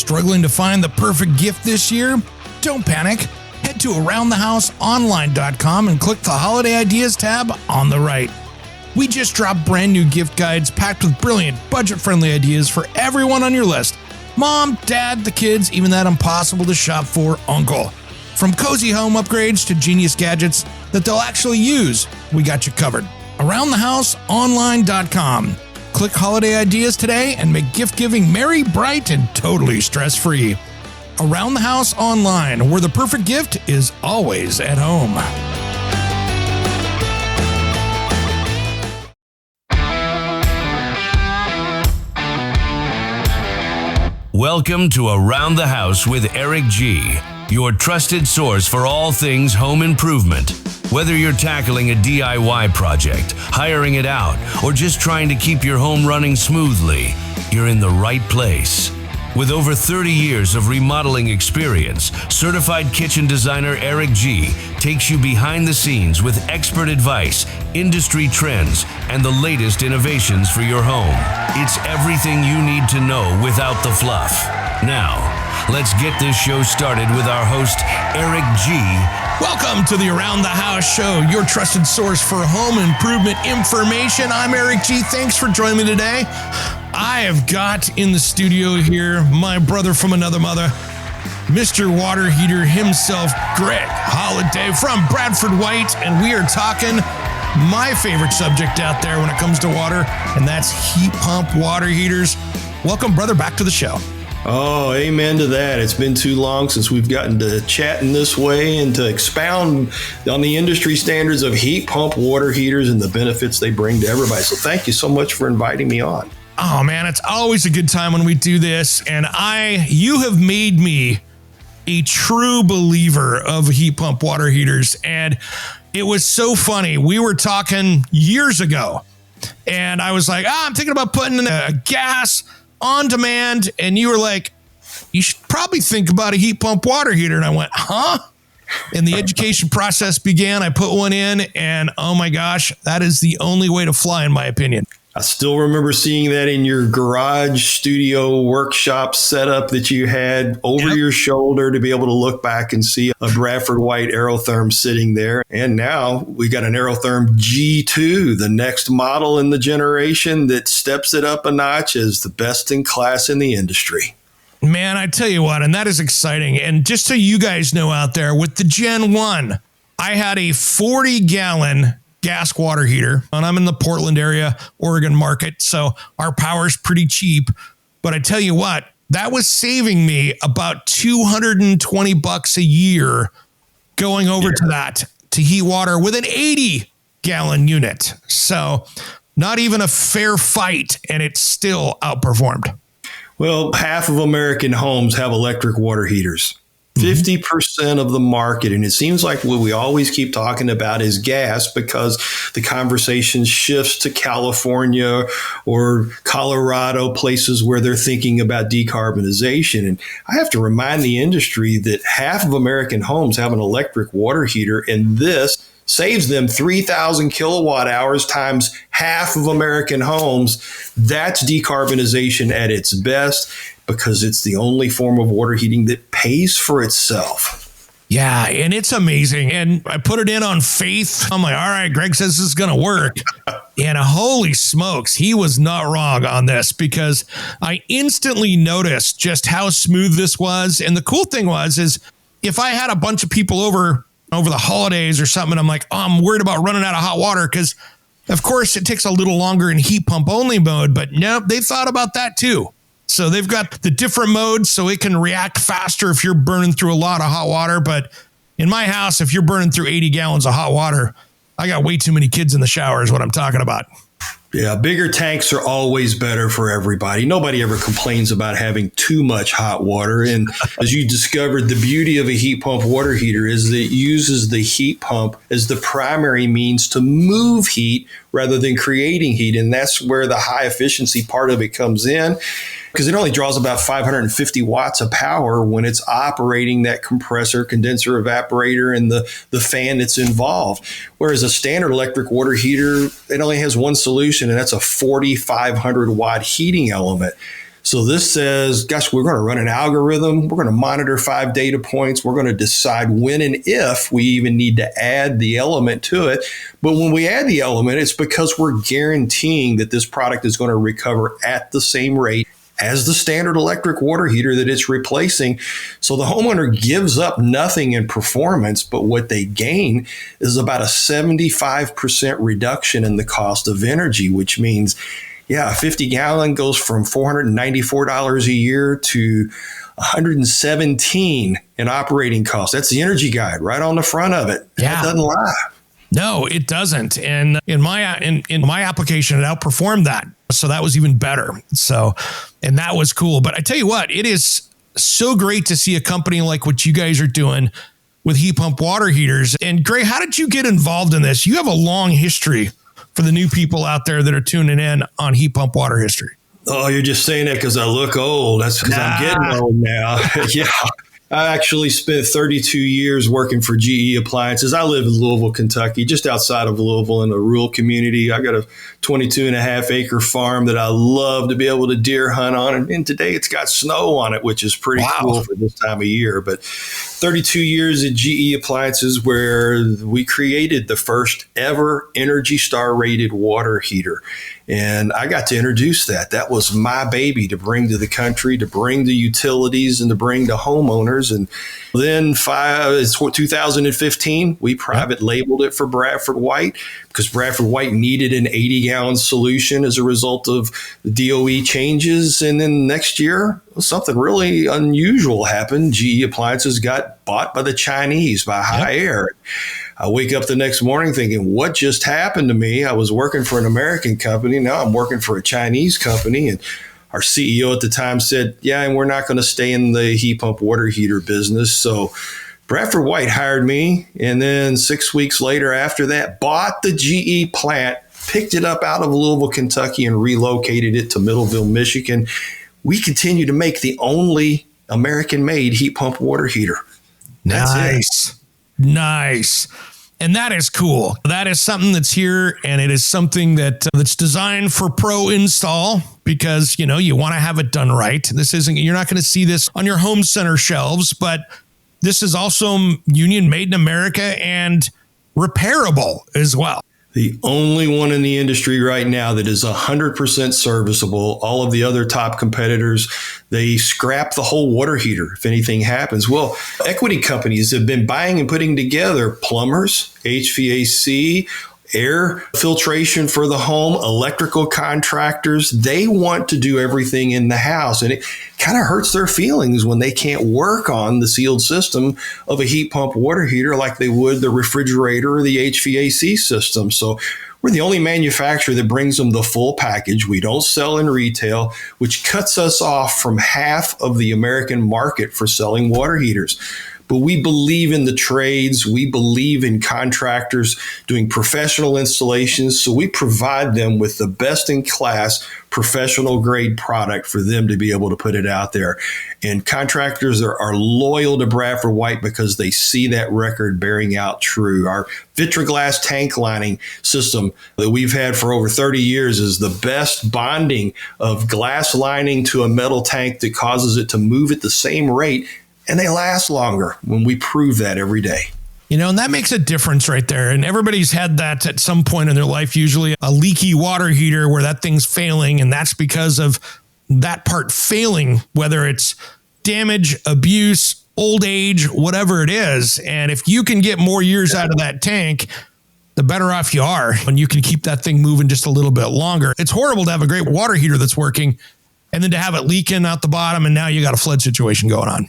Struggling to find the perfect gift this year? Don't panic. Head to aroundthehouseonline.com and click the Holiday Ideas tab on the right. We just dropped brand new gift guides packed with brilliant, budget-friendly ideas for everyone on your list. Mom, dad, the kids, even that impossible to shop for uncle. From cozy home upgrades to genius gadgets that they'll actually use, we got you covered. AroundTheHouseOnline.com. Click Holiday Ideas today and make gift-giving merry, bright, and totally stress-free. Around the House Online, where the perfect gift is always at home. Welcome to Around the House with Eric G, your trusted source for all things home improvement. Whether you're tackling a DIY project, hiring it out, or just trying to keep your home running smoothly, you're in the right place. With over 30 years of remodeling experience, certified kitchen designer Eric G takes you behind the scenes with expert advice, industry trends, and the latest innovations for your home. It's everything you need to know without the fluff. Now, let's get this show started with our host, Eric G. Welcome to the Around the House Show, your trusted source for home improvement information. I'm Eric G. Thanks for joining me today. I have got in the studio here my brother from another mother, Mr. Water Heater himself, Gregg Holladay from Bradford White, and we are talking my favorite subject out there when it comes to water, and that's heat pump water heaters. Welcome, brother, back to the show. Oh, amen to that. It's been too long since we've gotten to chat in this way and to expound on the industry standards of heat pump water heaters and the benefits they bring to everybody. So thank you so much for inviting me on. Oh man, it's always a good time when we do this. And you have made me a true believer of heat pump water heaters. And it was so funny. We were talking years ago and I was like, I'm thinking about putting in a gas on demand. And you were like, you should probably think about a heat pump water heater. And I went, huh? And the education process began. I put one in and oh my gosh, that is the only way to fly in my opinion. I still remember seeing that in your garage studio workshop setup that you had over your shoulder to be able to look back and see a Bradford White AeroTherm sitting there. And now we got an AeroTherm G2, the next model in the generation that steps it up a notch as the best in class in the industry. Man, I tell you what, and that is exciting. And just so you guys know out there, with the Gen 1, I had a 40-gallon gas water heater, and I'm in the Portland area, Oregon market, so our power's pretty cheap. But I tell you what, that was saving me about $220 a year going over to that to heat water with an 80-gallon unit. So not even a fair fight, and it still outperformed. Well, half of American homes have electric water heaters. 50% of the market. And it seems like what we always keep talking about is gas because the conversation shifts to California or Colorado, places where they're thinking about decarbonization. And I have to remind the industry that half of American homes have an electric water heater, and this saves them 3,000 kilowatt hours times half of American homes. That's decarbonization at its best, because it's the only form of water heating that pays for itself. Yeah, and it's amazing. And I put it in on faith. I'm like, all right, Gregg says this is going to work. And holy smokes, he was not wrong on this, because I instantly noticed just how smooth this was. And the cool thing is if I had a bunch of people over the holidays or something, I'm like, I'm worried about running out of hot water, because of course it takes a little longer in heat pump only mode, but nope, they've thought about that too. So they've got the different modes so it can react faster if you're burning through a lot of hot water. But in my house, if you're burning through 80 gallons of hot water, I got way too many kids in the shower is what I'm talking about. Yeah, bigger tanks are always better for everybody. Nobody ever complains about having too much hot water. And as you discovered, the beauty of a heat pump water heater is that it uses the heat pump as the primary means to move heat rather than creating heat. And that's where the high efficiency part of it comes in, because it only draws about 550 watts of power when it's operating that compressor, condenser, evaporator, and the fan that's involved. Whereas a standard electric water heater, it only has one solution, and that's a 4,500 watt heating element. So this says, gosh, we're going to run an algorithm. We're going to monitor 5 data points. We're going to decide when and if we even need to add the element to it. But when we add the element, it's because we're guaranteeing that this product is going to recover at the same rate as the standard electric water heater that it's replacing. So the homeowner gives up nothing in performance, but what they gain is about a 75% reduction in the cost of energy, which means, a 50 gallon goes from $494 a year to $117 in operating costs. That's the energy guide right on the front of it. Yeah. That doesn't lie. No, it doesn't. And in my application, it outperformed that. So that was even better. So, and that was cool. But I tell you what, it is so great to see a company like what you guys are doing with heat pump water heaters. And Gray, how did you get involved in this? You have a long history for the new people out there that are tuning in on heat pump water history. Oh, you're just saying that because I look old. That's because I'm getting old now. Yeah. I actually spent 32 years working for GE Appliances. I live in Louisville, Kentucky, just outside of Louisville in a rural community. I got a 22.5 acre farm that I love to be able to deer hunt on. And today it's got snow on it, which is pretty cool for this time of year. But 32 years at GE Appliances, where we created the first ever Energy Star rated water heater. And I got to introduce that. That was my baby to bring to the country, to bring to utilities, and to bring to homeowners. And then 2015, we private labeled it for Bradford White because Bradford White needed an 80-gallon solution as a result of the DOE changes. And then next year, something really unusual happened. GE Appliances got bought by the Chinese, by High Air. I wake up the next morning thinking, what just happened to me? I was working for an American company. Now I'm working for a Chinese company. And our CEO at the time said, and we're not going to stay in the heat pump water heater business. So Bradford White hired me. And then 6 weeks later after that, bought the GE plant, picked it up out of Louisville, Kentucky, and relocated it to Middleville, Michigan. We continue to make the only American-made heat pump water heater. Nice. And that is cool. That is something that's here, and it is something that's designed for pro install because, you want to have it done right. You're not going to see this on your home center shelves, but this is also union made in America and repairable as well. The only one in the industry right now that is 100% serviceable. All of the other top competitors, they scrap the whole water heater if anything happens. Well, equity companies have been buying and putting together plumbers, HVAC, air filtration for the home, electrical contractors. They want to do everything in the house. And it kind of hurts their feelings when they can't work on the sealed system of a heat pump water heater like they would the refrigerator or the HVAC system. So we're the only manufacturer that brings them the full package. We don't sell in retail, which cuts us off from half of the American market for selling water heaters. But we believe in the trades. We believe in contractors doing professional installations. So we provide them with the best in class professional grade product for them to be able to put it out there. And contractors are loyal to Bradford White because they see that record bearing out true. Our Vitriglass tank lining system that we've had for over 30 years is the best bonding of glass lining to a metal tank that causes it to move at the same rate. And they last longer when we prove that every day. And that makes a difference right there. And everybody's had that at some point in their life, usually a leaky water heater where that thing's failing. And that's because of that part failing, whether it's damage, abuse, old age, whatever it is. And if you can get more years out of that tank, the better off you are. And you can keep that thing moving just a little bit longer. It's horrible to have a great water heater that's working and then to have it leaking out the bottom. And now you got a flood situation going on.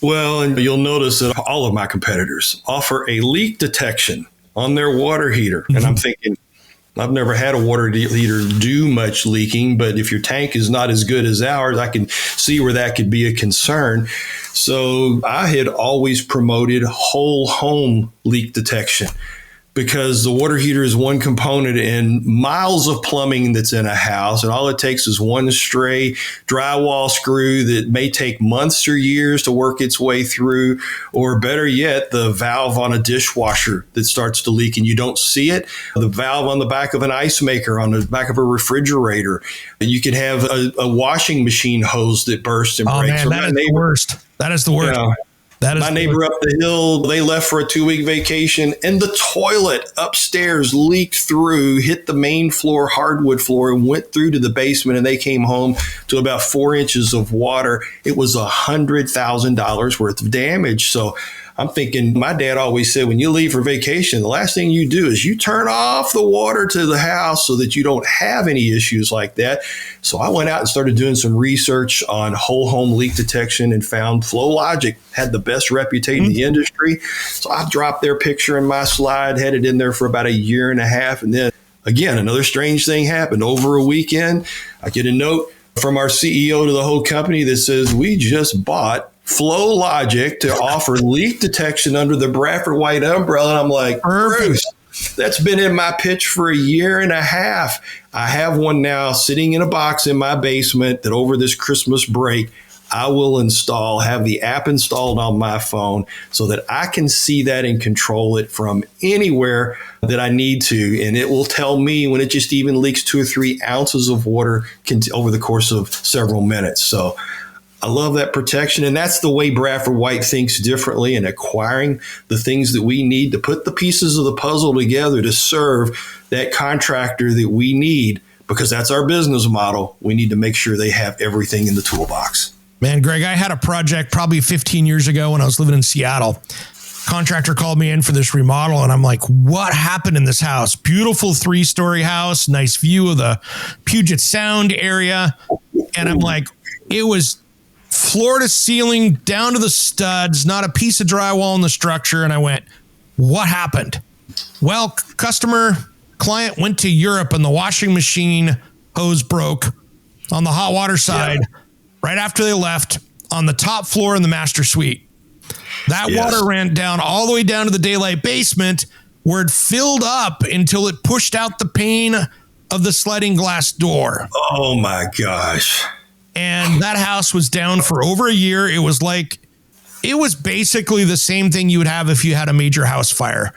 Well, and you'll notice that all of my competitors offer a leak detection on their water heater. And I'm thinking, I've never had a water heater do much leaking, but if your tank is not as good as ours, I can see where that could be a concern. So I had always promoted whole home leak detection. because the water heater is one component in miles of plumbing that's in a house. And all it takes is one stray drywall screw that may take months or years to work its way through, or better yet, the valve on a dishwasher that starts to leak and you don't see it, the valve on the back of an ice maker, on the back of a refrigerator. You can have a washing machine hose that bursts and breaks. Man, that is the worst. That is the worst. You know, my neighbor up the hill, they left for a 2-week vacation, and the toilet upstairs leaked through, hit the main floor, hardwood floor, and went through to the basement, and they came home to about 4 inches of water. It was $100,000 worth of damage. So I'm thinking, my dad always said, when you leave for vacation, the last thing you do is you turn off the water to the house so that you don't have any issues like that. So I went out and started doing some research on whole home leak detection and found FlowLogic had the best reputation in the industry. So I dropped their picture in my slide, had it in there for about a year and a half. And then again, another strange thing happened. Over a weekend, I get a note from our CEO to the whole company that says, we just bought FlowLogic to offer leak detection under the Bradford White umbrella. And I'm like, Bruce, that's been in my pitch for a year and a half. I have one now sitting in a box in my basement that over this Christmas break, I will have the app installed on my phone so that I can see that and control it from anywhere that I need to. And it will tell me when it just even leaks 2 or 3 ounces of water over the course of several minutes. So I love that protection. And that's the way Bradford White thinks differently in acquiring the things that we need to put the pieces of the puzzle together to serve that contractor that we need, because that's our business model. We need to make sure they have everything in the toolbox. Man, Greg, I had a project probably 15 years ago when I was living in Seattle. Contractor called me in for this remodel, and I'm like, what happened in this house? Beautiful 3-story house, nice view of the Puget Sound area. And I'm like, it was floor to ceiling, down to the studs, not a piece of drywall in the structure. And I went, what happened? Well, client went to Europe and the washing machine hose broke on the hot water side right after they left on the top floor in the master suite. That water ran down all the way down to the daylight basement, where it filled up until it pushed out the pane of the sliding glass door. Oh my gosh. And that house was down for over a year. It was basically the same thing you would have if you had a major house fire.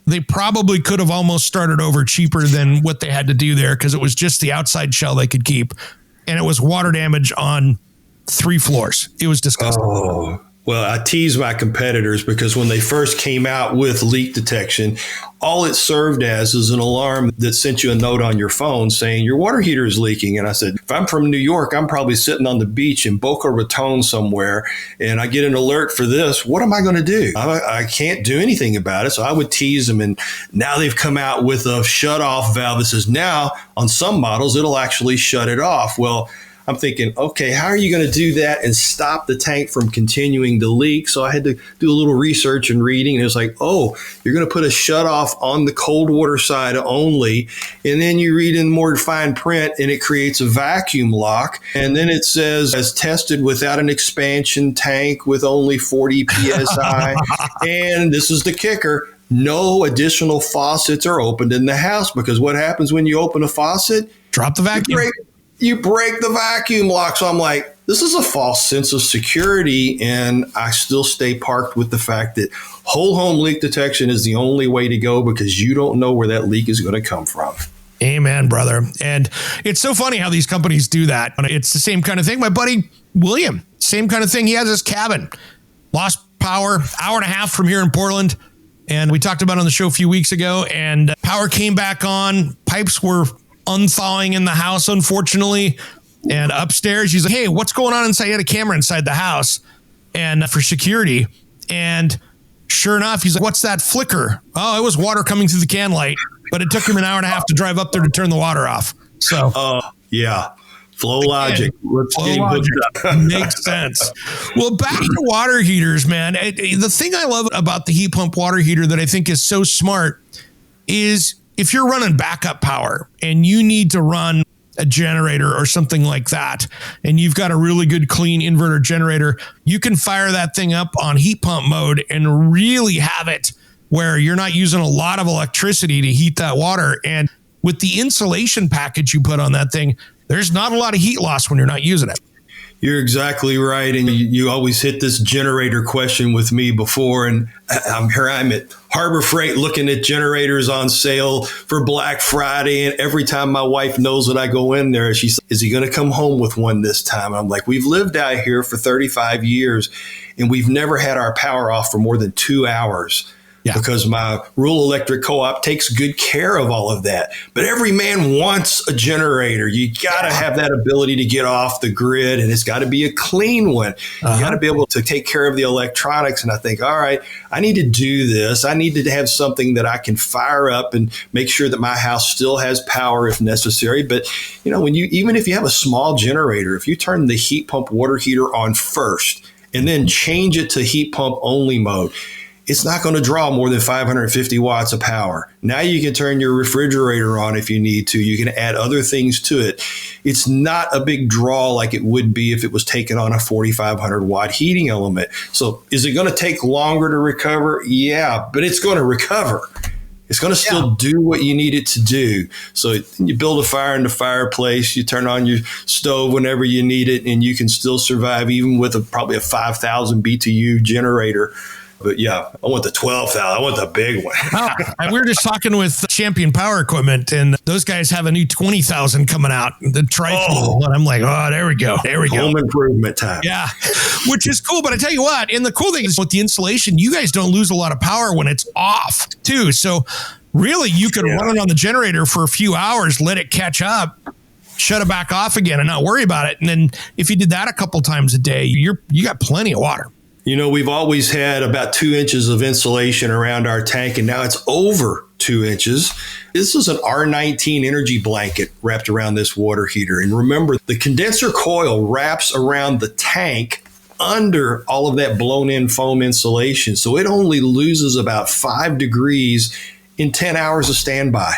They probably could have almost started over cheaper than what they had to do there, because it was just the outside shell they could keep. And it was water damage on 3 floors. It was disgusting. Oh. Well, I tease my competitors because when they first came out with leak detection, all it served as is an alarm that sent you a note on your phone saying your water heater is leaking. And I said, if I'm from New York, I'm probably sitting on the beach in Boca Raton somewhere, and I get an alert for this. What am I going to do? I can't do anything about it. So I would tease them. And now they've come out with a shut-off valve that says now on some models, it'll actually shut it off. Well, I'm thinking, okay, how are you going to do that and stop the tank from continuing to leak? So I had to do a little research and reading. And it was like, oh, you're going to put a shutoff on the cold water side only. And then you read in more fine print and it creates a vacuum lock. And then it says, as tested without an expansion tank with only 40 PSI. And this is the kicker. No additional faucets are opened in the house, because what happens when you open a faucet? Drop the vacuum. You break the vacuum lock. So I'm like, this is a false sense of security. And I still stay parked with the fact that whole home leak detection is the only way to go, because you don't know where that leak is going to come from. Amen, brother. And it's so funny how these companies do that. It's the same kind of thing. My buddy William, same kind of thing. He has his cabin, lost power, hour and a half from here in Portland. And we talked about it on the show a few weeks ago, and power came back on. Pipes were unthawing in the house, unfortunately. And upstairs, he's like, hey, what's going on inside? He had a camera inside the house and for security. And sure enough, he's like, what's that flicker? Oh, it was water coming through the can light, but it took him an hour and a half to drive up there to turn the water off. So, yeah. FlowLogic. Makes sense. Well, back to water heaters, man. The thing I love about the heat pump water heater that I think is so smart is if you're running backup power and you need to run a generator or something like that, and you've got a really good clean inverter generator, you can fire that thing up on heat pump mode and really have it where you're not using a lot of electricity to heat that water. And with the insulation package you put on that thing, there's not a lot of heat loss when you're not using it. You're exactly right. And you always hit this generator question with me before. And I'm at Harbor Freight looking at generators on sale for Black Friday. And every time my wife knows that I go in there, she says, is he going to come home with one this time? I'm like, we've lived out here for 35 years and we've never had our power off for more than 2 hours. Yeah. Because my rural electric co-op takes good care of all of that. But every man wants a generator. You got to have that ability to get off the grid, and it's got to be a clean one. You got to be able to take care of the electronics. And I think, all right, I need to do this. I need to have something that I can fire up and make sure that my house still has power if necessary. But, you know, even if you have a small generator, if you turn the heat pump water heater on first and then change it to heat pump only mode, it's not going to draw more than 550 watts of power. Now you can turn your refrigerator on if you need to. You can add other things to it. It's not a big draw like it would be if it was taken on a 4,500 watt heating element. So is it going to take longer to recover? Yeah, but it's going to recover. It's going to still do what you need it to do. So you build a fire in the fireplace, you turn on your stove whenever you need it, and you can still survive even with probably a 5,000 BTU generator. But yeah, I want the 12,000. I want the big one. We were just talking with Champion Power Equipment, and those guys have a new 20,000 coming out, the tri-fuel. And I'm like, oh, there we go. There we go. Home improvement time. Yeah, which is cool. But I tell you what, and the cool thing is with the insulation, you guys don't lose a lot of power when it's off too. So really, you could run it on the generator for a few hours, let it catch up, shut it back off again, and not worry about it. And then if you did that a couple times a day, you got plenty of water. You know, we've always had about 2 inches of insulation around our tank, and now it's over 2 inches. This is an R19 energy blanket wrapped around this water heater. And remember, the condenser coil wraps around the tank under all of that blown-in foam insulation. So it only loses about 5 degrees in 10 hours of standby.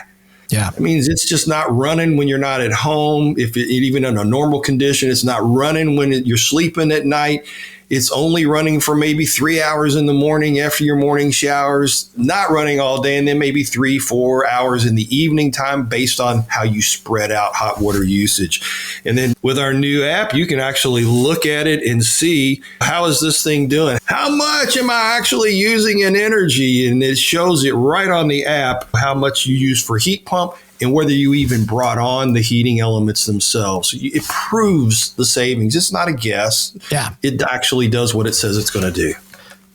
Yeah. That means it's just not running when you're not at home. Even in a normal condition, it's not running when you're sleeping at night. It's only running for maybe 3 hours in the morning after your morning showers, not running all day, and then maybe 3-4 hours in the evening time based on how you spread out hot water usage. And then with our new app, you can actually look at it and see, how is this thing doing? How much am I actually using in energy? And it shows it right on the app, how much you use for heat pump and whether you even brought on the heating elements themselves. It proves the savings. It's not a guess. Yeah. It actually does what it says it's going to do.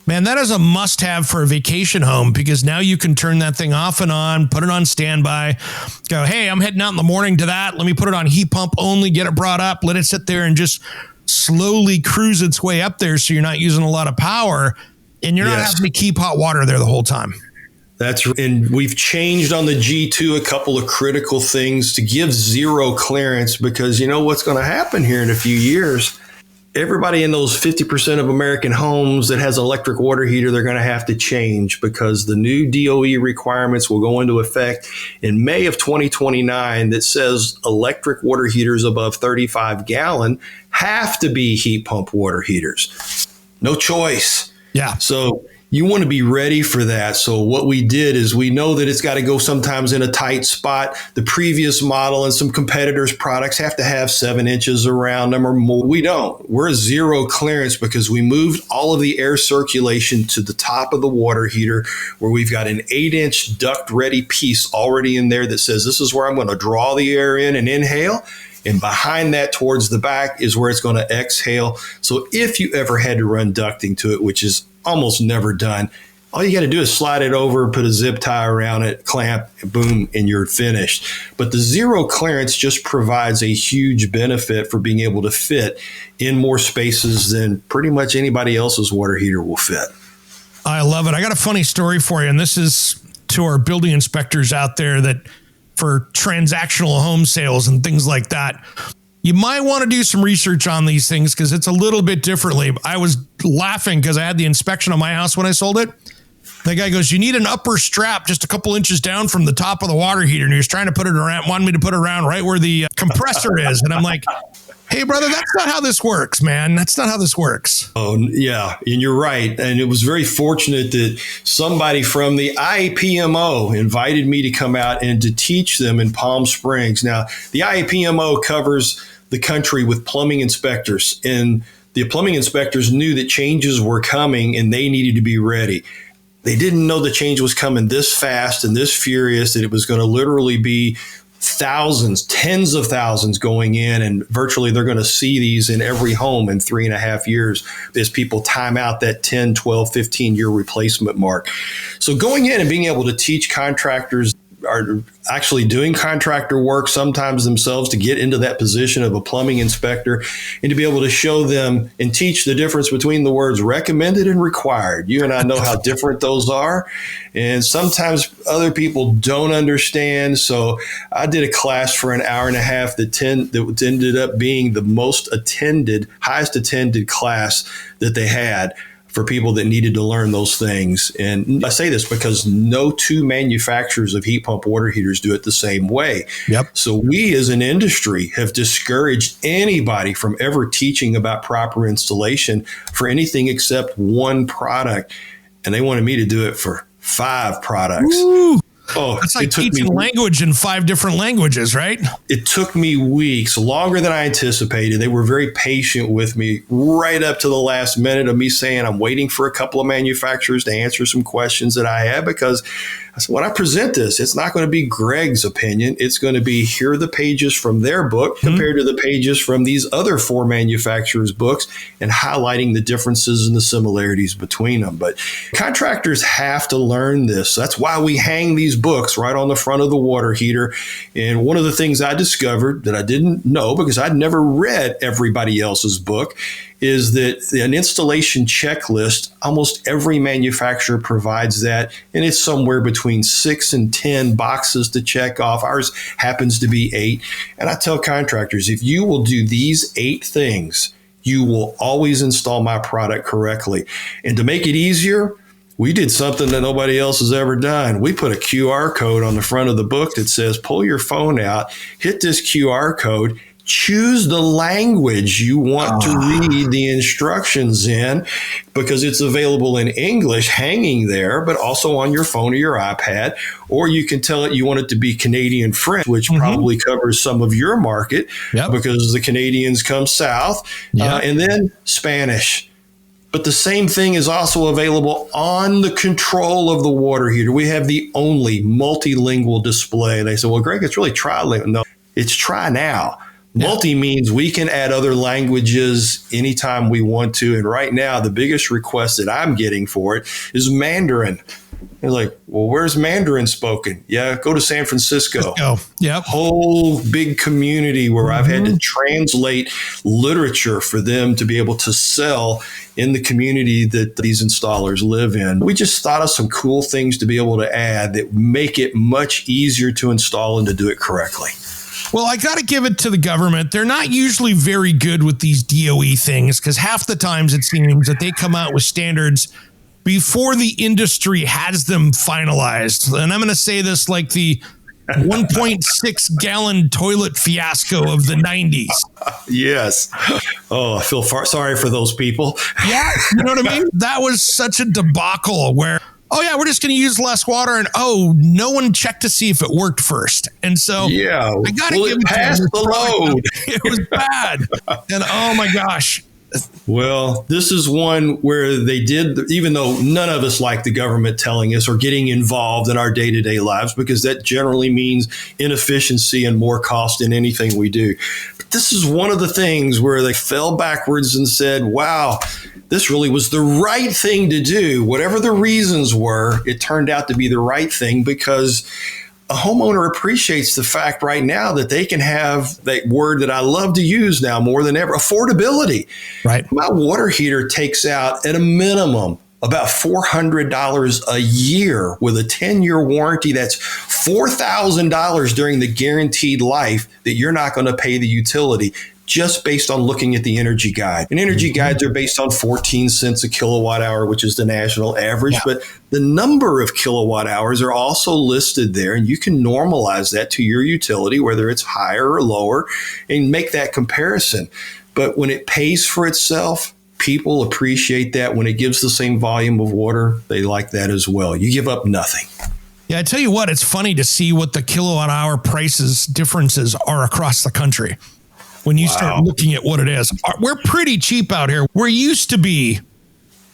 Man, that is a must-have for a vacation home, because now you can turn that thing off and on, put it on standby, go, hey, I'm heading out in the morning to that. Let me put it on heat pump only, get it brought up, let it sit there and just slowly cruise its way up there so you're not using a lot of power, and you're not having to keep hot water there the whole time. And we've changed on the G2 a couple of critical things to give zero clearance, because you know what's going to happen here in a few years. Everybody in those 50% of American homes that has electric water heater, they're going to have to change, because the new DOE requirements will go into effect in May of 2029 that says electric water heaters above 35 gallon have to be heat pump water heaters. No choice. Yeah. So you want to be ready for that. So what we did is, we know that it's got to go sometimes in a tight spot. The previous model and some competitors' products have to have 7 inches around them or more. We don't. We're a zero clearance, because we moved all of the air circulation to the top of the water heater, where we've got an 8-inch duct-ready piece already in there that says this is where I'm going to draw the air in and inhale. And behind that towards the back is where it's going to exhale. So if you ever had to run ducting to it, which is almost never done, all you got to do is slide it over, put a zip tie around it, clamp, boom, and you're finished. But the zero clearance just provides a huge benefit for being able to fit in more spaces than pretty much anybody else's water heater will fit. I love it. I got a funny story for you, and this is to our building inspectors out there that for transactional home sales and things like that. You might want to do some research on these things, because it's a little bit differently. I was laughing because I had the inspection on my house when I sold it. The guy goes, you need an upper strap just a couple inches down from the top of the water heater. And he was trying to put it around, wanted me to put it around right where the compressor is. And I'm like, Hey, brother, that's not how this works, man. That's not how this works. Oh, yeah. And you're right. And it was very fortunate that somebody from the IAPMO invited me to come out and to teach them in Palm Springs. Now, the IAPMO covers the country with plumbing inspectors, and the plumbing inspectors knew that changes were coming and they needed to be ready. They didn't know the change was coming this fast and this furious, that it was going to literally be thousands, tens of thousands going in, and virtually they're going to see these in every home in 3.5 years as people time out that 10, 12, 15-year replacement mark. So going in and being able to teach contractors are actually doing contractor work sometimes themselves to get into that position of a plumbing inspector, and to be able to show them and teach the difference between the words recommended and required. You and I know how different those are, and sometimes other people don't understand. So I did a class for an hour and a half that ended up being the most attended, highest attended class that they had for people that needed to learn those things. And I say this because no two manufacturers of heat pump water heaters do it the same way. Yep. So we as an industry have discouraged anybody from ever teaching about proper installation for anything except one product. And they wanted me to do it for 5 products. Woo. Oh, it's like teaching language in 5 different languages, right? It took me weeks, longer than I anticipated. They were very patient with me right up to the last minute of me saying I'm waiting for a couple of manufacturers to answer some questions that I had, because I said, when I present this, it's not going to be Greg's opinion. It's going to be, here are the pages from their book compared to the pages from these other 4 manufacturers' books, and highlighting the differences and the similarities between them. But contractors have to learn this. That's why we hang these books right on the front of the water heater. And one of the things I discovered that I didn't know, because I'd never read everybody else's book, is that an installation checklist, almost every manufacturer provides that, and it's somewhere between 6 and 10 boxes to check off. Ours happens to be 8. And I tell contractors, if you will do these 8 things, you will always install my product correctly. And to make it easier, we did something that nobody else has ever done. We put a QR code on the front of the book that says, pull your phone out, hit this QR code, choose the language you want to read the instructions in, because it's available in English hanging there, but also on your phone or your iPad. Or you can tell it you want it to be Canadian French, which probably covers some of your market, because the Canadians come south, and then Spanish. But the same thing is also available on the control of the water heater. We have the only multilingual display. They say, well, Greg, it's really trilingual. No, it's try now. Multi means we can add other languages anytime we want to. And right now, the biggest request that I'm getting for it is Mandarin. They're like, well, where's Mandarin spoken? Yeah, go to San Francisco. Yep. Whole big community where I've had to translate literature for them to be able to sell in the community that these installers live in. We just thought of some cool things to be able to add that make it much easier to install and to do it correctly. Well, I got to give it to the government. They're not usually very good with these DOE things, because half the times it seems that they come out with standards before the industry has them finalized. And I'm going to say this like the 1.6 gallon toilet fiasco of the 90s. Yes. Oh, I feel sorry for those people. Yeah. You know what I mean? That was such a debacle where, oh, yeah, we're just going to use less water. And, oh, no one checked to see if it worked first. And so I got to give it past the load. It was bad. And, oh, my gosh. Well, this is one where they did, even though none of us like the government telling us or getting involved in our day-to-day lives, because that generally means inefficiency and more cost in anything we do. But this is one of the things where they fell backwards and said, wow, this really was the right thing to do. Whatever the reasons were, it turned out to be the right thing, because a homeowner appreciates the fact right now that they can have that word that I love to use now more than ever, affordability. Right. My water heater takes out at a minimum about $400 a year with a 10-year warranty. That's $4,000 during the guaranteed life that you're not going to pay the utility. just based on looking at the energy guide. And energy guides are based on 14 cents a kilowatt hour, which is the national average. Yeah. But the number of kilowatt hours are also listed there, and you can normalize that to your utility, whether it's higher or lower, and make that comparison. But when it pays for itself, people appreciate that. When it gives the same volume of water, they like that as well. You give up nothing. Yeah, I tell you what, it's funny to see what the kilowatt hour prices differences are across the country. When you start looking at what it is, we're pretty cheap out here. We're used to be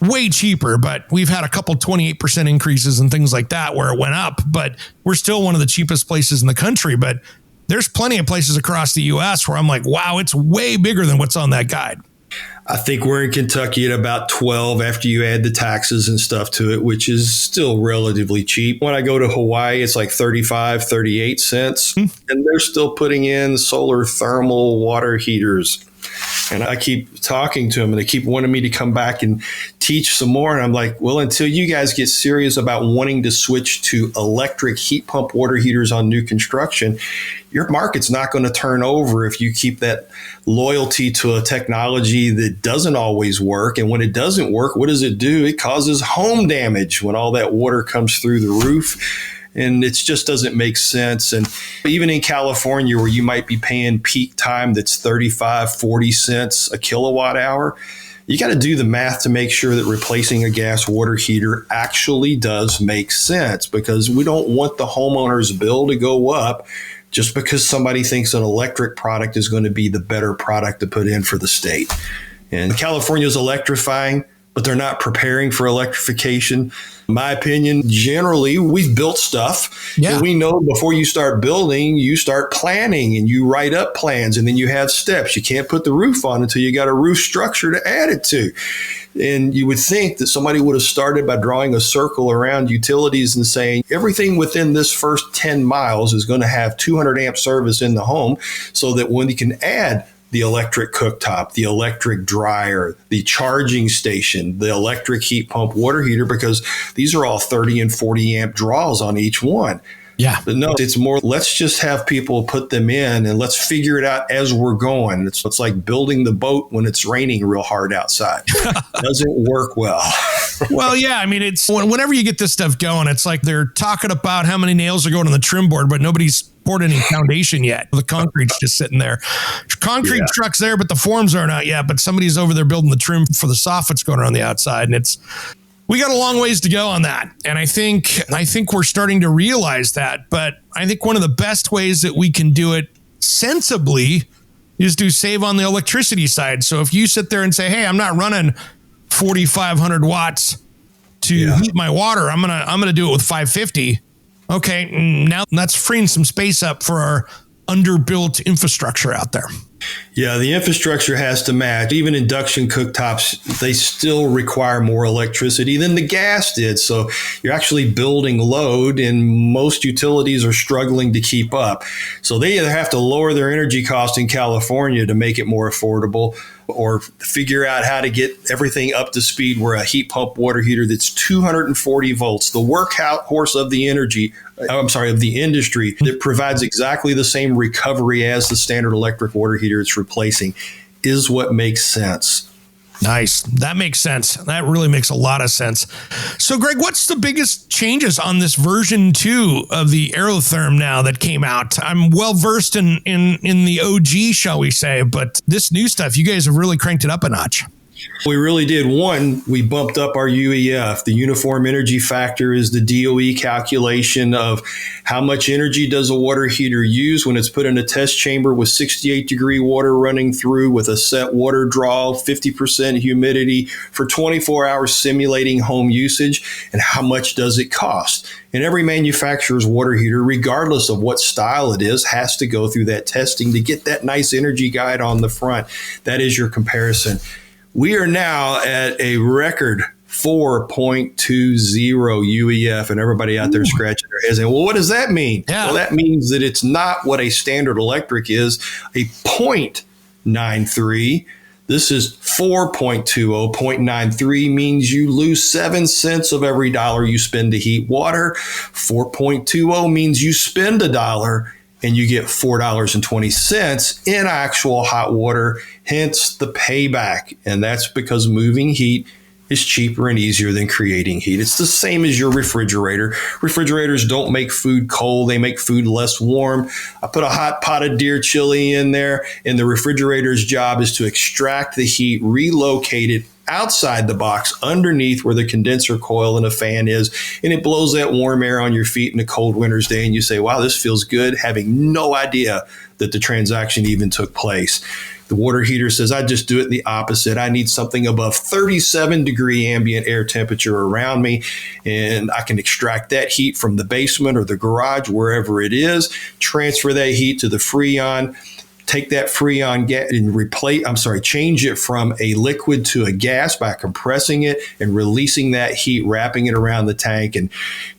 way cheaper, but we've had a couple 28% increases and things like that where it went up, but we're still one of the cheapest places in the country. But there's plenty of places across the U.S. where I'm like, wow, it's way bigger than what's on that guide. I think we're in Kentucky at about 12 after you add the taxes and stuff to it, which is still relatively cheap. When I go to Hawaii, it's like 35, 38 cents. And they're still putting in solar thermal water heaters. And I keep talking to them and they keep wanting me to come back and teach some more. And I'm like, well, until you guys get serious about wanting to switch to electric heat pump water heaters on new construction, your market's not going to turn over if you keep that loyalty to a technology that doesn't always work. And when it doesn't work, what does it do? It causes home damage when all that water comes through the roof. And it just doesn't make sense. And even in California, where you might be paying peak time that's 35, 40 cents a kilowatt hour, you got to do the math to make sure that replacing a gas water heater actually does make sense, because we don't want the homeowner's bill to go up just because somebody thinks an electric product is going to be the better product to put in for the state. And California is electrifying, but they're not preparing for electrification. In my opinion, generally, we've built stuff. Yeah. And we know before you start building, you start planning and you write up plans and then you have steps. You can't put the roof on until you got a roof structure to add it to. And you would think that somebody would have started by drawing a circle around utilities and saying everything within this first 10 miles is going to have 200 amp service in the home, so that when you can add the electric cooktop, the electric dryer, the charging station, the electric heat pump water heater, because these are all 30 and 40 amp draws on each one. Yeah. But no, it's more, let's just have people put them in and let's figure it out as we're going. It's like building the boat when it's raining real hard outside. Doesn't work well. Well, yeah. I mean, it's whenever you get this stuff going, it's like they're talking about how many nails are going on the trim board, but nobody's poured any foundation yet. The concrete's just sitting there. Concrete truck's there, but the forms aren't out yet. But somebody's over there building the trim for the soffits going around the outside. And we got a long ways to go on that. And I think we're starting to realize that. But I think one of the best ways that we can do it sensibly is to save on the electricity side. So if you sit there and say, hey, I'm not running 4,500 watts to heat my water, I'm gonna do it with 550. Okay, now that's freeing some space up for our underbuilt infrastructure out there. Yeah, the infrastructure has to match. Even induction cooktops, they still require more electricity than the gas did. So you're actually building load, and most utilities are struggling to keep up. So they either have to lower their energy cost in California to make it more affordable, or figure out how to get everything up to speed where a heat pump water heater that's 240 volts, the workhorse of the industry, that provides exactly the same recovery as the standard electric water heater it's replacing, is what makes sense. Nice. That makes sense. That really makes a lot of sense. So, Greg, what's the biggest changes on this version 2 of the AeroTherm now that came out? I'm well versed in the OG, shall we say, but this new stuff, you guys have really cranked it up a notch. We really did. One, we bumped up our UEF. The uniform energy factor is the DOE calculation of how much energy does a water heater use when it's put in a test chamber with 68-degree water running through with a set water draw, 50% humidity for 24 hours simulating home usage, and how much does it cost? And every manufacturer's water heater, regardless of what style it is, has to go through that testing to get that nice energy guide on the front. That is your comparison. We are now at a record 4.20 UEF, and everybody out there scratching their heads saying, well, what does that mean? Yeah. Well, that means that it's not what a standard electric is, a 0.93. This is 4.20. 0.93 means you lose 7 cents of every dollar you spend to heat water. 4.20 means you spend $1 and you get $4.20 in actual hot water, hence the payback. And that's because moving heat is cheaper and easier than creating heat. It's the same as your refrigerator. Refrigerators don't make food cold. They make food less warm. I put a hot pot of deer chili in there, and the refrigerator's job is to extract the heat, relocate it outside the box underneath where the condenser coil and a fan is, and it blows that warm air on your feet in a cold winter's day, and you say, wow, this feels good, having no idea that the transaction even took place. The water heater says, I just do it the opposite. I need something above 37 degree ambient air temperature around me, and I can extract that heat from the basement or the garage, wherever it is, transfer that heat to the Freon, take that Freon gas and change it from a liquid to a gas by compressing it and releasing that heat, wrapping it around the tank. And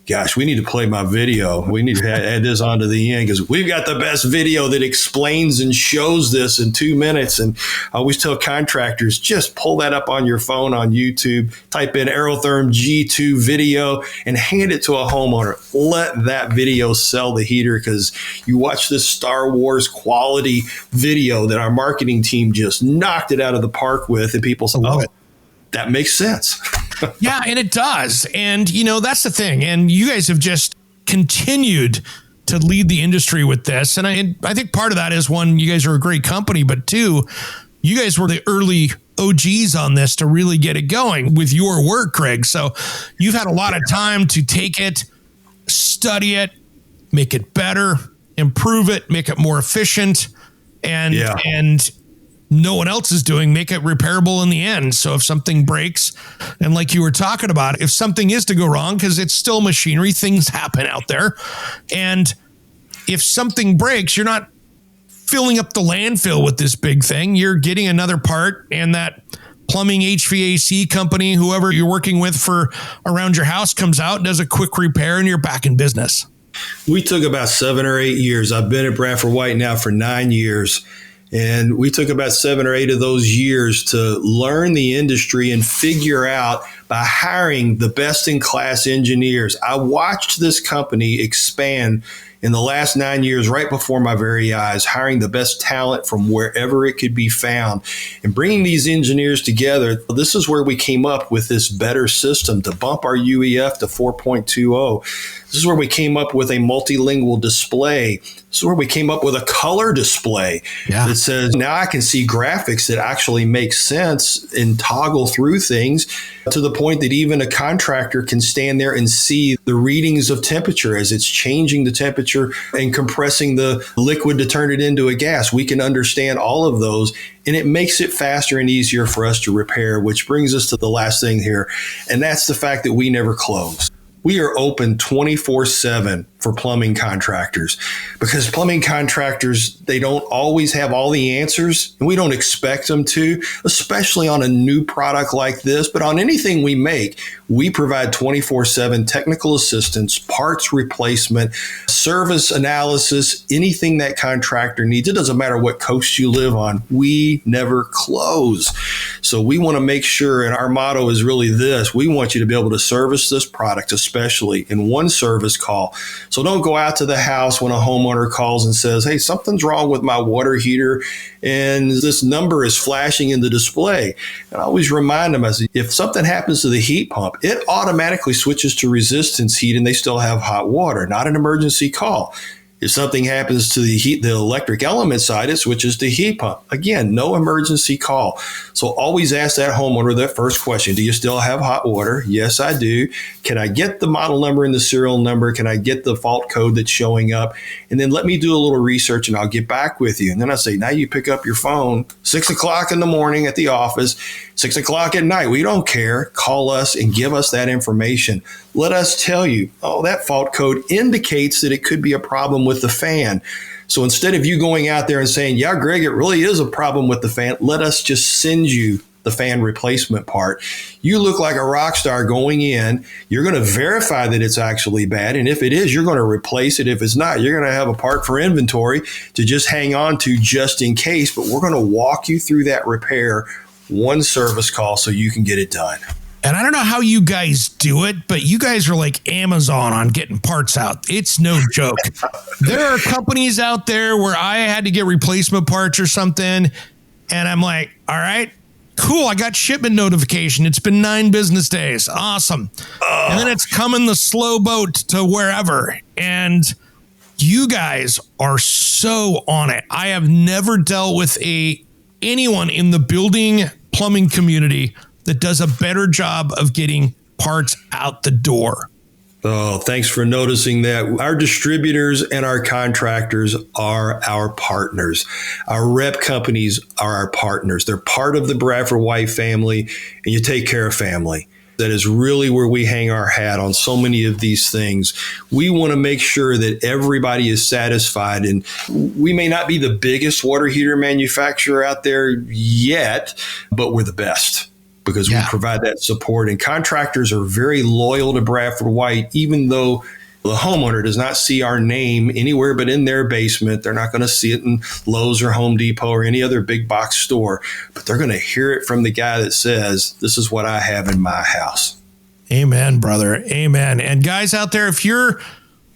gosh, we need to play my video. We need to add this onto the end because we've got the best video that explains and shows this in 2 minutes. And I always tell contractors, just pull that up on your phone on YouTube, type in AeroTherm G2 video and hand it to a homeowner. Let that video sell the heater because you watch this Star Wars quality video that our marketing team just knocked it out of the park with, and people say, oh, that makes sense. Yeah, and it does. And, that's the thing. And you guys have just continued to lead the industry with this. And I think part of that is, one, you guys are a great company, but two, you guys were the early OGs on this to really get it going with your work, Greg. So you've had a lot of time to take it, study it, make it better, improve it, make it more efficient, and no one else is doing, make it repairable in the end. So if something breaks, and like you were talking about, if something is to go wrong, because it's still machinery, things happen out there. And if something breaks, you're not filling up the landfill with this big thing. You're getting another part, and that plumbing HVAC company, whoever you're working with for around your house, comes out, does a quick repair, and you're back in business. We took about 7 or 8 years. I've been at Bradford White now for 9 years. And we took about 7 or 8 of those years to learn the industry and figure out by hiring the best in class engineers. I watched this company expand in the last 9 years, right before my very eyes, hiring the best talent from wherever it could be found and bringing these engineers together. This is where we came up with this better system to bump our UEF to 4.20. This is where we came up with a multilingual display. This is where we came up with a color display that says, now I can see graphics that actually make sense and toggle through things to the point that even a contractor can stand there and see the readings of temperature as it's changing the temperature and compressing the liquid to turn it into a gas. We can understand all of those, and it makes it faster and easier for us to repair, which brings us to the last thing here, and that's the fact that we never close. We are open 24/7 for plumbing contractors because plumbing contractors, they don't always have all the answers, and we don't expect them to, especially on a new product like this. But on anything we make, we provide 24/7 technical assistance, parts replacement, service analysis, anything that contractor needs. It doesn't matter what coast you live on. We never close. So we want to make sure, and our motto is really this: we want you to be able to service this product, especially in one service call. So don't go out to the house when a homeowner calls and says, hey, something's wrong with my water heater and this number is flashing in the display. And I always remind them, I say, if something happens to the heat pump, it automatically switches to resistance heat and they still have hot water, not an emergency call. If something happens to the electric element side, it switches to heat pump. Again, no emergency call. So always ask that homeowner that first question. Do you still have hot water? Yes, I do. Can I get the model number and the serial number? Can I get the fault code that's showing up? And then let me do a little research and I'll get back with you. And then I say, now you pick up your phone, 6 o'clock in the morning at the office, 6 o'clock at night. We don't care. Call us and give us that information. Let us tell you, oh, that fault code indicates that it could be a problem with the fan. So instead of you going out there and saying, yeah, Greg, it really is a problem with the fan, let us just send you the fan replacement part. You look like a rock star going in. You're going to verify that it's actually bad. And if it is, you're going to replace it. If it's not, you're going to have a part for inventory to just hang on to just in case. But we're going to walk you through that repair, one service call, so you can get it done. And I don't know how you guys do it, but you guys are like Amazon on getting parts out. It's no joke. There are companies out there where I had to get replacement parts or something, and I'm like, all right, cool, I got shipment notification. It's been 9 business days. Awesome. And then it's coming the slow boat to wherever. And you guys are so on it. I have never dealt with anyone in the building plumbing community that does a better job of getting parts out the door. Oh, thanks for noticing that. Our distributors and our contractors are our partners. Our rep companies are our partners. They're part of the Bradford White family, and you take care of family. That is really where we hang our hat on so many of these things. We want to make sure that everybody is satisfied. And we may not be the biggest water heater manufacturer out there yet, but we're the best, because we provide that support. And contractors are very loyal to Bradford White, even though the homeowner does not see our name anywhere but in their basement. They're not going to see it in Lowe's or Home Depot or any other big box store, but they're going to hear it from the guy that says, this is what I have in my house. Amen, brother. Amen. And guys out there, if you're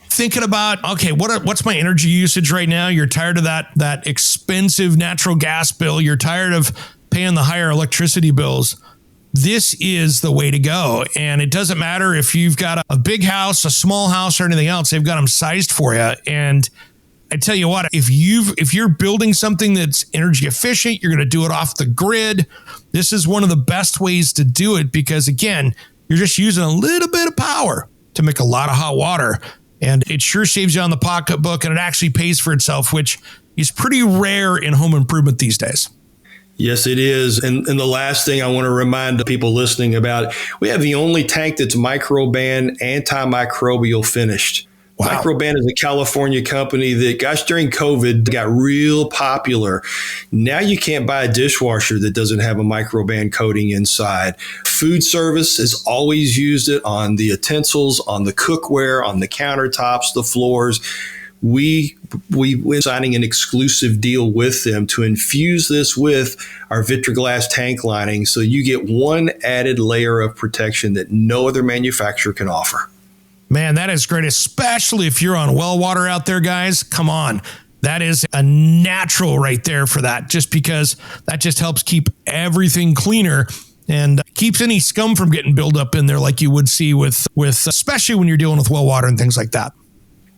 thinking about, okay, what's my energy usage right now? You're tired of that expensive natural gas bill. You're tired of paying the higher electricity bills. This is the way to go. And it doesn't matter if you've got a big house, a small house, or anything else. They've got them sized for you. And I tell you what, if you're building something that's energy efficient, you're going to do it off the grid. This is one of the best ways to do it, because again, you're just using a little bit of power to make a lot of hot water. And it sure saves you on the pocketbook, and it actually pays for itself, which is pretty rare in home improvement these days. Yes, it is. And the last thing I want to remind the people listening about, we have the only tank that's Microban antimicrobial finished. Wow. Microban is a California company that, gosh, during COVID got real popular. Now you can't buy a dishwasher that doesn't have a Microban coating inside. Food service has always used it on the utensils, on the cookware, on the countertops, the floors. We were signing an exclusive deal with them to infuse this with our Vitriglass tank lining, so you get one added layer of protection that no other manufacturer can offer. Man, that is great, especially if you're on well water out there, guys. Come on. That is a natural right there for that, just because that just helps keep everything cleaner and keeps any scum from getting built up in there like you would see with especially when you're dealing with well water and things like that.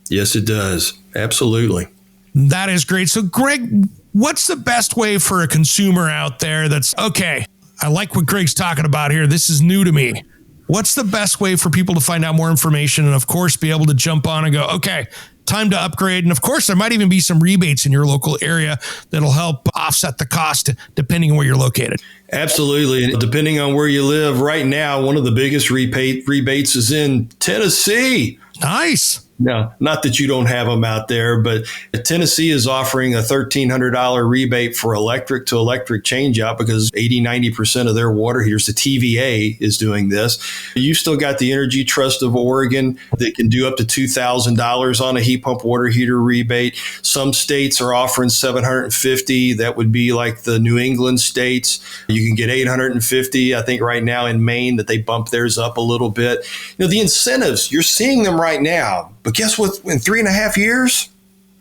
Yes, it does. Absolutely. That is great. So, Greg, what's the best way for a consumer out there that's, okay, I like what Greg's talking about here. This is new to me. What's the best way for people to find out more information and, of course, be able to jump on and go, okay, time to upgrade? And, of course, there might even be some rebates in your local area that'll help offset the cost depending on where you're located. Absolutely. And depending on where you live right now, one of the biggest rebates is in Tennessee. Nice. No, not that you don't have them out there, but Tennessee is offering a $1,300 rebate for electric to electric changeout, because 80-90% of their water heaters, the TVA, is doing this. You've still got the Energy Trust of Oregon that can do up to $2,000 on a heat pump water heater rebate. Some states are offering $750. That would be like the New England states. You can get $850. I think right now in Maine that they bump theirs up a little bit. You know, the incentives, you're seeing them right now. But guess what? In 3.5 years,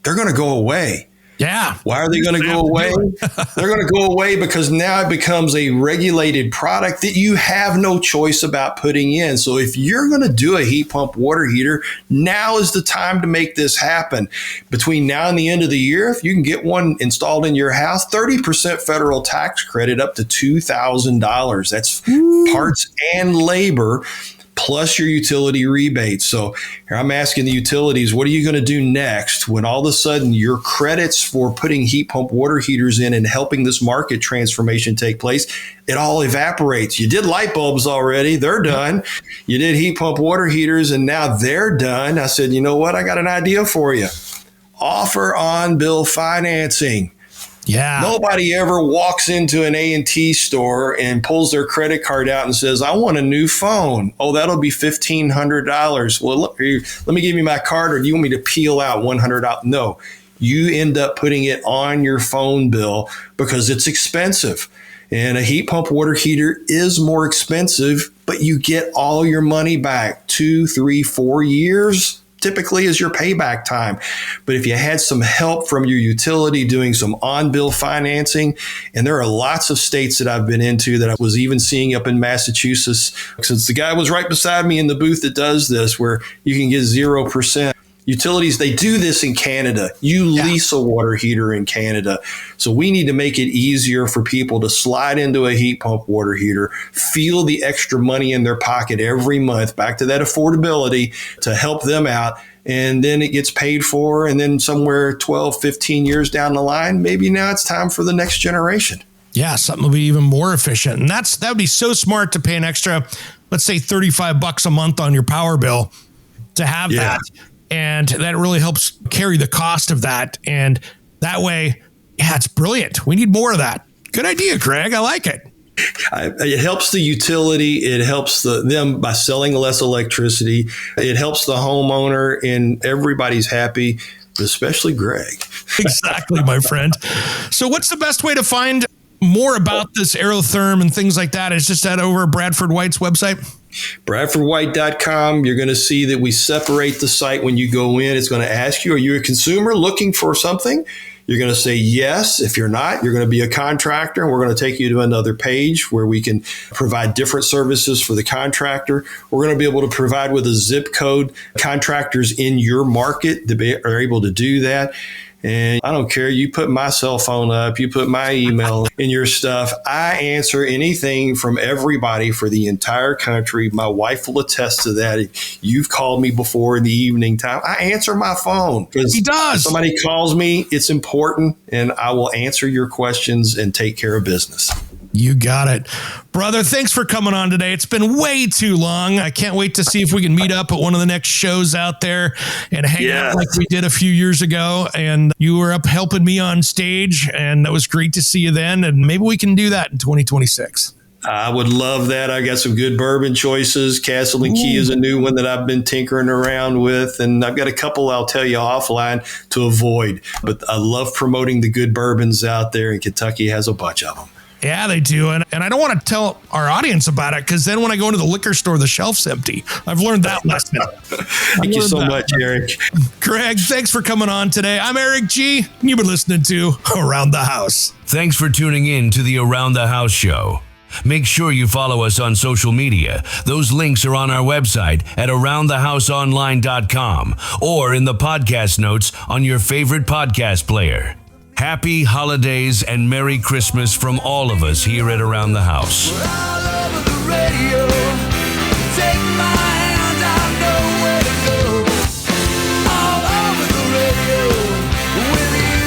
they're going to go away. Yeah. Why are they going to go away? They're going to go away because now it becomes a regulated product that you have no choice about putting in. So if you're going to do a heat pump water heater, now is the time to make this happen. Between now and the end of the year, if you can get one installed in your house, 30% federal tax credit up to $2,000. That's parts and labor, plus your utility rebates. So here I'm asking the utilities, what are you going to do next when all of a sudden your credits for putting heat pump water heaters in and helping this market transformation take place, it all evaporates. You did light bulbs already. They're done. You did heat pump water heaters and now they're done. I said, you know what? I got an idea for you. Offer on bill financing. Yeah. Nobody ever walks into an A&T store and pulls their credit card out and says, I want a new phone. Oh, that'll be $1,500. Well, let me give you my card, or do you want me to peel out $100? No, you end up putting it on your phone bill because it's expensive. And a heat pump water heater is more expensive, but you get all your money back 2, 3, 4 years. Typically is your payback time. But if you had some help from your utility doing some on-bill financing, and there are lots of states that I've been into that I was even seeing up in Massachusetts, since the guy was right beside me in the booth that does this, where you can get 0%. Utilities, they do this in Canada. You lease a water heater in Canada. So we need to make it easier for people to slide into a heat pump water heater, feel the extra money in their pocket every month, back to that affordability to help them out. And then it gets paid for. And then somewhere 12, 15 years down the line, maybe now it's time for the next generation. Yeah, something will be even more efficient. And that would be so smart to pay an extra, let's say $35 a month on your power bill to have that. And that really helps carry the cost of that. And that way, it's brilliant. We need more of that. Good idea, Greg. I like it. It helps the utility. It helps them by selling less electricity. It helps the homeowner, and everybody's happy, especially Greg. Exactly, my friend. So what's the best way to find more about this AeroTherm and things like that? It's just over Bradford White's website? BradfordWhite.com. You're going to see that we separate the site when you go in. It's going to ask you, are you a consumer looking for something? You're going to say yes. If you're not, you're going to be a contractor, and we're going to take you to another page where we can provide different services for the contractor. We're going to be able to provide with a zip code contractors in your market that are able to do that. And I don't care. You put my cell phone up, you put my email in your stuff. I answer anything from everybody for the entire country. My wife will attest to that. You've called me before in the evening time. I answer my phone. He does. If somebody calls me, it's important, and I will answer your questions and take care of business. You got it. Brother, thanks for coming on today. It's been way too long. I can't wait to see if we can meet up at one of the next shows out there and hang out like we did a few years ago. And you were up helping me on stage, and that was great to see you then. And maybe we can do that in 2026. I would love that. I got some good bourbon choices. Castle and Key is a new one that I've been tinkering around with. And I've got a couple I'll tell you offline to avoid. But I love promoting the good bourbons out there, and Kentucky has a bunch of them. Yeah, they do. And I don't want to tell our audience about it, because then when I go into the liquor store, the shelf's empty. I've learned that lesson. Thank you so much, Eric. Greg, thanks for coming on today. I'm Eric G. You've been listening to Around the House. Thanks for tuning in to the Around the House show. Make sure you follow us on social media. Those links are on our website at aroundthehouseonline.com or in the podcast notes on your favorite podcast player. Happy holidays and Merry Christmas from all of us here at Around the House. We're all over the radio. Take my hand, I know where to go. All over the radio with you.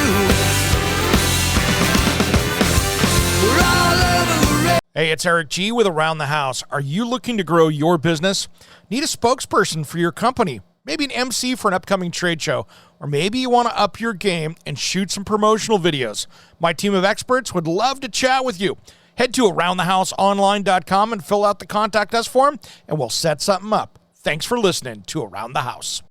We're all over the radio. Hey, it's Eric G with Around the House. Are you looking to grow your business? Need a spokesperson for your company? Maybe an MC for an upcoming trade show, or maybe you want to up your game and shoot some promotional videos. My team of experts would love to chat with you. Head to aroundthehouseonline.com and fill out the contact us form, and we'll set something up. Thanks for listening to Around the House.